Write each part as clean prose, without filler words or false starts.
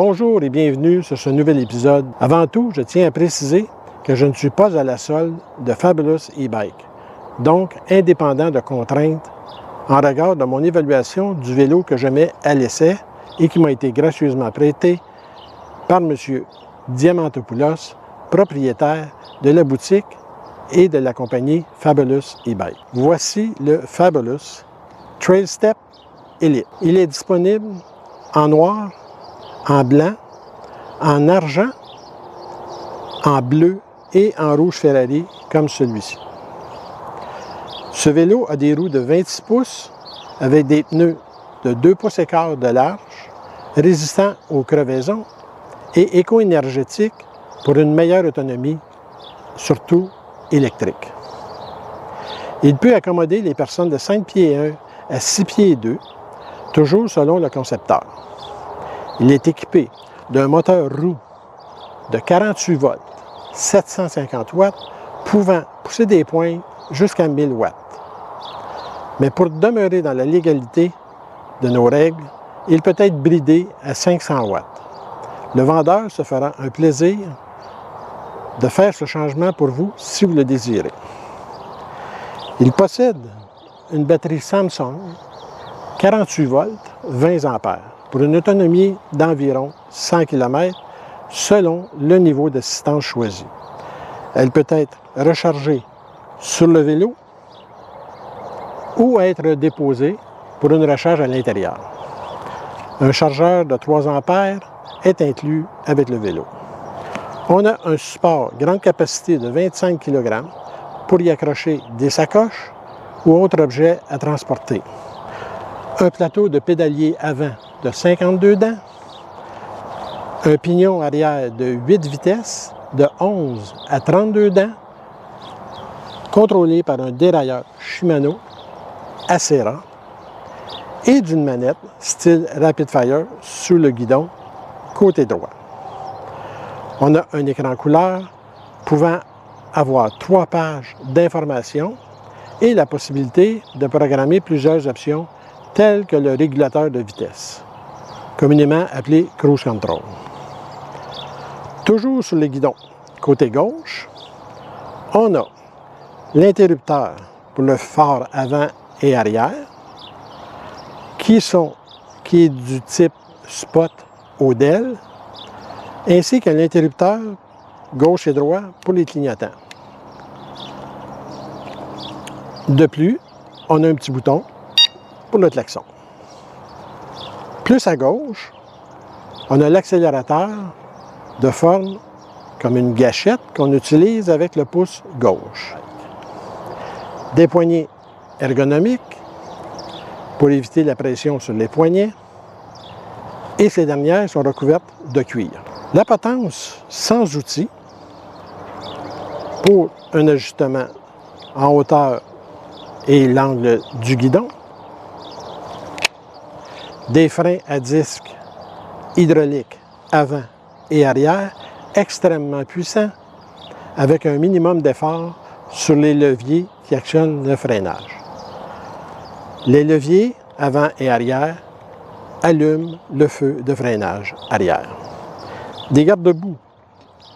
Bonjour et bienvenue sur ce nouvel épisode. Avant tout, je tiens à préciser que je ne suis pas à la solde de Fabulous e-Bike, donc indépendant de contraintes en regard de mon évaluation du vélo que je mets à l'essai et qui m'a été gracieusement prêté par M. Diamantopoulos, propriétaire de la boutique et de la compagnie Fabulous e-Bike. Voici le Fabulous Trail Step Elite. Il est disponible en noir, en blanc, en argent, en bleu et en rouge Ferrari comme celui-ci. Ce vélo a des roues de 26 pouces avec des pneus de 2 pouces et quart de large, résistants aux crevaisons et éco-énergétiques pour une meilleure autonomie, surtout électrique. Il peut accommoder les personnes de 5 pieds 1 à 6 pieds 2, toujours selon le concepteur. Il est équipé d'un moteur roue de 48 volts, 750 watts, pouvant pousser des pointes jusqu'à 1000 watts. Mais pour demeurer dans la légalité de nos règles, il peut être bridé à 500 watts. Le vendeur se fera un plaisir de faire ce changement pour vous si vous le désirez. Il possède une batterie Samsung 48 volts, 20 ampères, pour une autonomie d'environ 100 km selon le niveau d'assistance choisi. Elle peut être rechargée sur le vélo ou être déposée pour une recharge à l'intérieur. Un chargeur de 3 ampères est inclus avec le vélo. On a un support grande capacité de 25 kg pour y accrocher des sacoches ou autres objets à transporter. Un plateau de pédalier avant de 52 dents, un pignon arrière de 8 vitesses de 11 à 32 dents, contrôlé par un dérailleur Shimano Acera et d'une manette style Rapid Fire sous le guidon côté droit. On a un écran couleur pouvant avoir 3 pages d'informations et la possibilité de programmer plusieurs options telles que le régulateur de vitesse, communément appelé Cruise Control. Toujours sur le guidon, côté gauche, on a l'interrupteur pour le phare avant et arrière, qui est du type spot Odell, ainsi qu'un interrupteur gauche et droit pour les clignotants. De plus, on a un petit bouton pour le klaxon. Plus à gauche, on a l'accélérateur de forme comme une gâchette qu'on utilise avec le pouce gauche. Des poignées ergonomiques pour éviter la pression sur les poignets et ces dernières sont recouvertes de cuir. La potence sans outil pour un ajustement en hauteur et l'angle du guidon, des freins à disque hydrauliques avant et arrière extrêmement puissants avec un minimum d'effort sur les leviers qui actionnent le freinage. Les leviers avant et arrière allument le feu de freinage arrière. Des garde-boue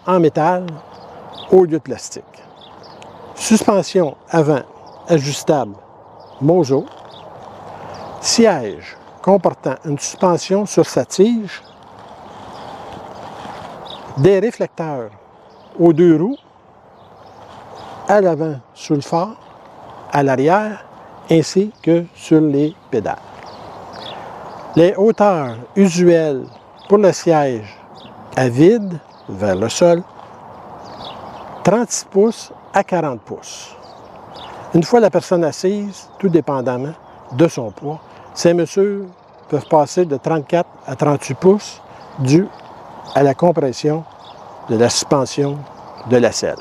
en métal au lieu de plastique. Suspension avant ajustable Mozo. Siège comportant une suspension sur sa tige. Des réflecteurs aux 2 roues, à l'avant sur le phare, à l'arrière, ainsi que sur les pédales. Les hauteurs usuelles pour le siège à vide, vers le sol, 36 pouces à 40 pouces. Une fois la personne assise, tout dépendamment de son poids, ces mesures peuvent passer de 34 à 38 pouces dû à la compression de la suspension de la selle.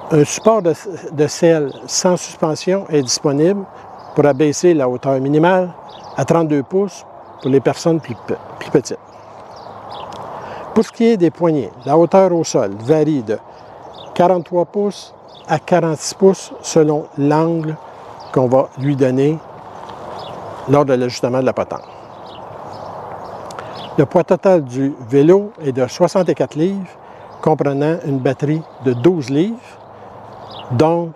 Un support de selle sans suspension est disponible pour abaisser la hauteur minimale à 32 pouces pour les personnes plus petites. Pour ce qui est des poignées, la hauteur au sol varie de 43 pouces à 46 pouces selon l'angle qu'on va lui donner lors de l'ajustement de la potence. Le poids total du vélo est de 64 livres, comprenant une batterie de 12 livres. Donc,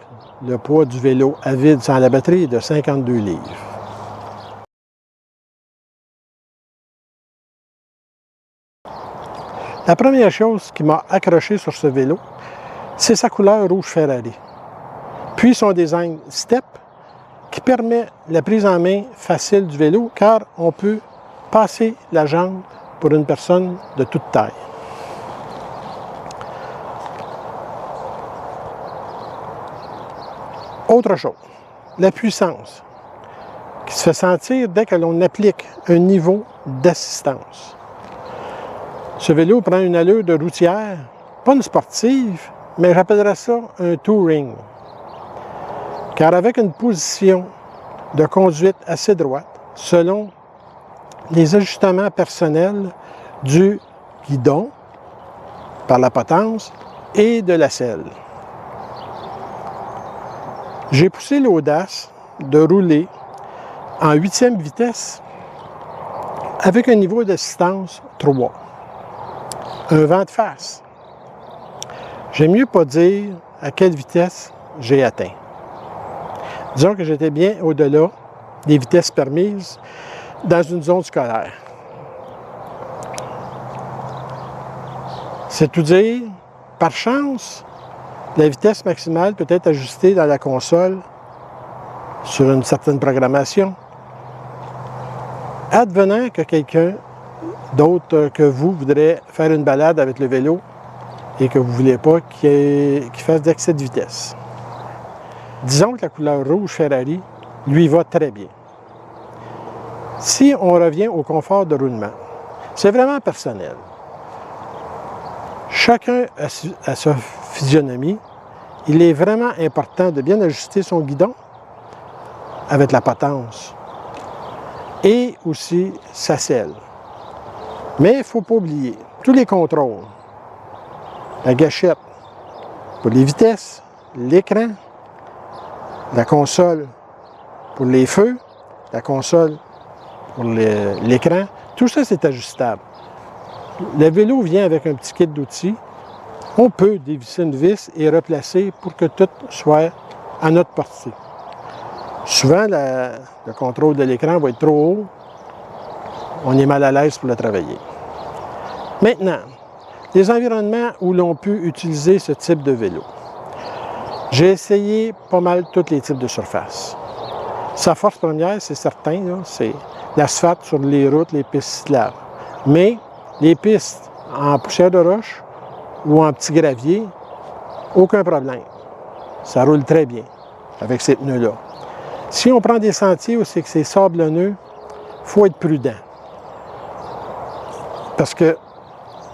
le poids du vélo à vide sans la batterie est de 52 livres. La première chose qui m'a accroché sur ce vélo, c'est sa couleur rouge Ferrari. Puis son design step qui permet la prise en main facile du vélo car on peut passer la jambe pour une personne de toute taille. Autre chose, la puissance qui se fait sentir dès que l'on applique un niveau d'assistance. Ce vélo prend une allure de routière, pas une sportive, mais j'appellerais ça un touring. Car avec une position de conduite assez droite, selon les ajustements personnels du guidon par la potence et de la selle. J'ai poussé l'audace de rouler en 8e vitesse avec un niveau d'assistance 3. Un vent de face. J'aime mieux pas dire à quelle vitesse j'ai atteint. Disons que j'étais bien au-delà des vitesses permises dans une zone scolaire. C'est tout dire, par chance, la vitesse maximale peut être ajustée dans la console sur une certaine programmation. Advenant que quelqu'un d'autre que vous voudrait faire une balade avec le vélo et que vous ne voulez pas qu'il fasse d'excès de vitesse. Disons que la couleur rouge Ferrari lui va très bien. Si on revient au confort de roulement, c'est vraiment personnel. Chacun a sa physionomie. Il est vraiment important de bien ajuster son guidon avec la potence et aussi sa selle. Mais il ne faut pas oublier tous les contrôles. La gâchette pour les vitesses, l'écran, la console pour les feux, la console pour l'écran, tout ça c'est ajustable. Le vélo vient avec un petit kit d'outils. On peut dévisser une vis et replacer pour que tout soit à notre portée. Souvent, le contrôle de l'écran va être trop haut. On est mal à l'aise pour le travailler. Maintenant, les environnements où l'on peut utiliser ce type de vélo. J'ai essayé pas mal tous les types de surfaces. Sa force première, c'est certain, c'est l'asphalte sur les routes, les pistes cyclables. Mais les pistes en poussière de roche ou en petit gravier, aucun problème. Ça roule très bien avec ces pneus-là. Si on prend des sentiers où c'est que c'est sablonneux, il faut être prudent. Parce que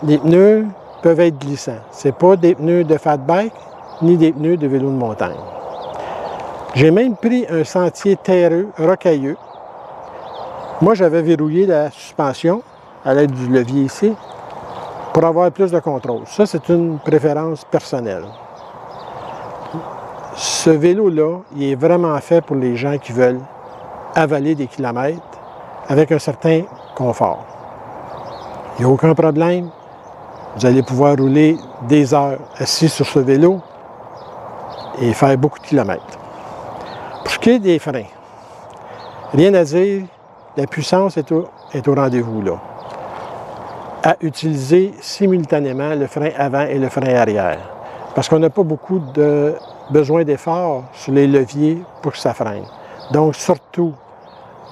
les pneus peuvent être glissants. Ce n'est pas des pneus de fat bike ni des pneus de vélo de montagne. J'ai même pris un sentier terreux, rocailleux. Moi, j'avais verrouillé la suspension à l'aide du levier ici pour avoir plus de contrôle. Ça, c'est une préférence personnelle. Ce vélo-là, il est vraiment fait pour les gens qui veulent avaler des kilomètres avec un certain confort. Il n'y a aucun problème. Vous allez pouvoir rouler des heures assis sur ce vélo et faire beaucoup de kilomètres. Pour ce qui est des freins, rien à dire, la puissance est au rendez-vous là. À utiliser simultanément le frein avant et le frein arrière. Parce qu'on n'a pas beaucoup de besoin d'effort sur les leviers pour que ça freine. Donc, surtout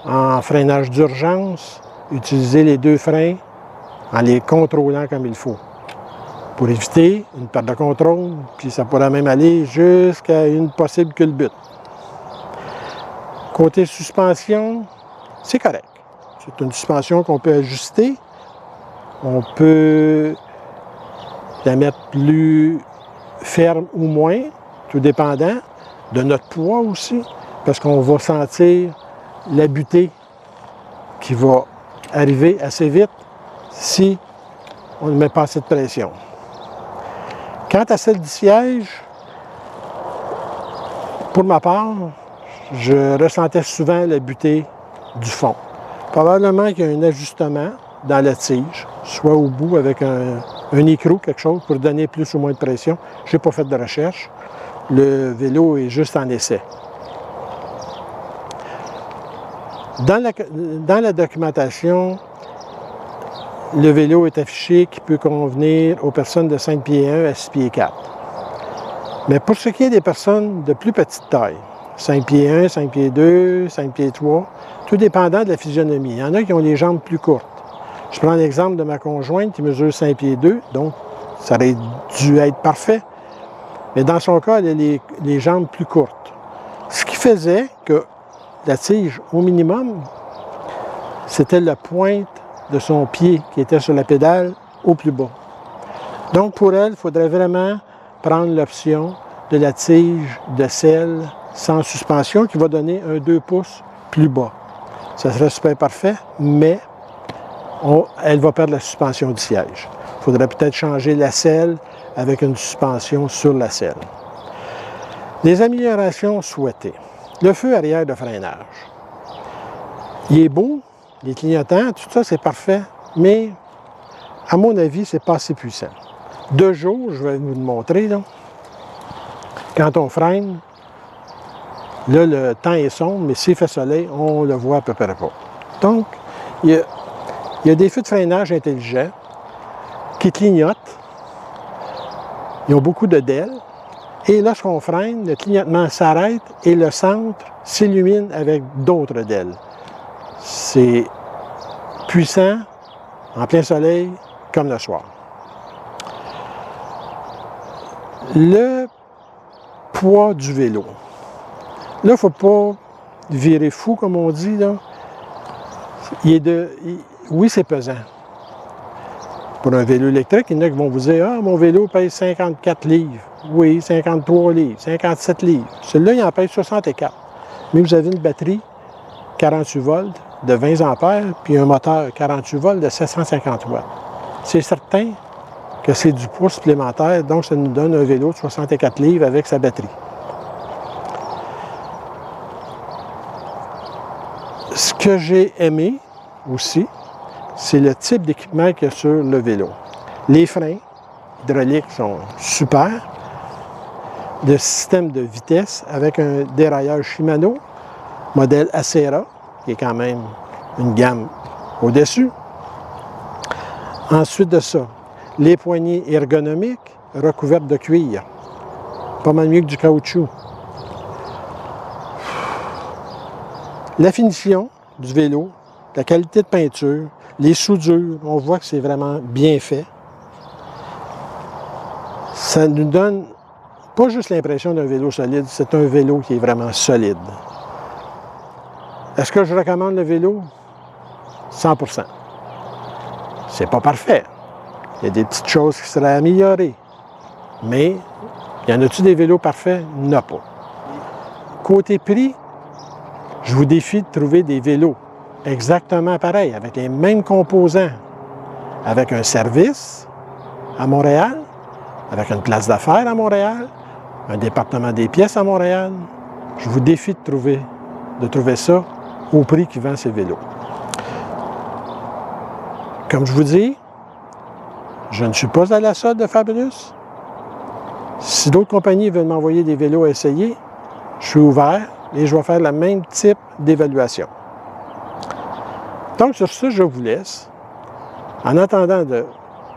en freinage d'urgence, utiliser les deux freins en les contrôlant comme il faut. Pour éviter une perte de contrôle, puis ça pourrait même aller jusqu'à une possible culbute. Côté suspension, c'est correct. C'est une suspension qu'on peut ajuster. On peut la mettre plus ferme ou moins, tout dépendant de notre poids aussi, parce qu'on va sentir la butée qui va arriver assez vite si on ne met pas assez de pression. Quant à celle du siège, pour ma part, je ressentais souvent la butée du fond. Probablement qu'il y a un ajustement dans la tige, soit au bout avec un écrou, quelque chose, pour donner plus ou moins de pression. Je n'ai pas fait de recherche. Le vélo est juste en essai. Dans la documentation, le vélo est affiché qui peut convenir aux personnes de 5 pieds 1 à 6 pieds 4. Mais pour ce qui est des personnes de plus petite taille, 5 pieds 1, 5 pieds 2, 5 pieds 3, tout dépendant de la physionomie. Il y en a qui ont les jambes plus courtes. Je prends l'exemple de ma conjointe qui mesure 5 pieds 2, donc ça aurait dû être parfait. Mais dans son cas, elle a les jambes plus courtes. Ce qui faisait que la tige, au minimum, c'était la pointe de son pied qui était sur la pédale au plus bas. Donc pour elle, il faudrait vraiment prendre l'option de la tige de selle sans suspension qui va donner un 2 pouces plus bas. Ça serait super parfait, mais elle va perdre la suspension du siège. Il faudrait peut-être changer la selle avec une suspension sur la selle. Les améliorations souhaitées. Le feu arrière de freinage. Il est beau, il est clignotant, tout ça c'est parfait, mais à mon avis, c'est pas assez puissant. De jour, je vais vous le montrer, là. Quand on freine, là le temps est sombre, mais s'il fait soleil, on le voit à peu près pas. Donc, il y a des feux de freinage intelligents qui clignotent. Ils ont beaucoup de DEL. Et lorsqu'on freine, le clignotement s'arrête et le centre s'illumine avec d'autres DEL. C'est puissant, en plein soleil, comme le soir. Le poids du vélo. Là, il ne faut pas virer fou, comme on dit, là. Oui, c'est pesant. Pour un vélo électrique, il y en a qui vont vous dire « Ah, mon vélo pèse 54 livres. » Oui, 53 livres, 57 livres. Celui-là, il en pèse 64. Mais vous avez une batterie 48 volts de 20 ampères, puis un moteur 48 volts de 750 watts. C'est certain que c'est du poids supplémentaire, donc ça nous donne un vélo de 64 livres avec sa batterie. Ce que j'ai aimé aussi, c'est le type d'équipement qu'il y a sur le vélo. Les freins hydrauliques sont super. Le système de vitesse avec un dérailleur Shimano, modèle Acera, qui est quand même une gamme au-dessus. Ensuite de ça, les poignées ergonomiques recouvertes de cuir. Pas mal mieux que du caoutchouc. La finition du vélo, la qualité de peinture, les soudures, on voit que c'est vraiment bien fait. Ça nous donne pas juste l'impression d'un vélo solide, c'est un vélo qui est vraiment solide. Est-ce que je recommande le vélo? 100%. C'est pas parfait. Il y a des petites choses qui seraient améliorées. Mais, y en a-tu des vélos parfaits? Non pas. Côté prix, je vous défie de trouver des vélos exactement pareils, avec les mêmes composants, avec un service à Montréal, avec une place d'affaires à Montréal, un département des pièces à Montréal. Je vous défie de trouver ça au prix qui vend ces vélos. Comme je vous dis, je ne suis pas à la solde de Fabulous. Si d'autres compagnies veulent m'envoyer des vélos à essayer, je suis ouvert et je vais faire le même type d'évaluation. Donc, sur ce, je vous laisse. En attendant de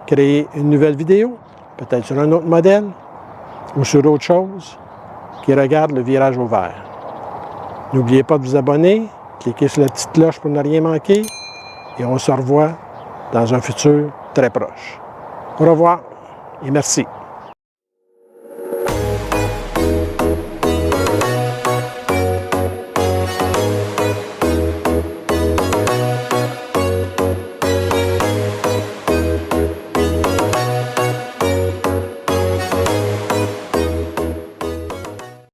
créer une nouvelle vidéo, peut-être sur un autre modèle ou sur autre chose qui regarde le virage au vert. N'oubliez pas de vous abonner, cliquez sur la petite cloche pour ne rien manquer et on se revoit dans un futur très proche. Au revoir et merci.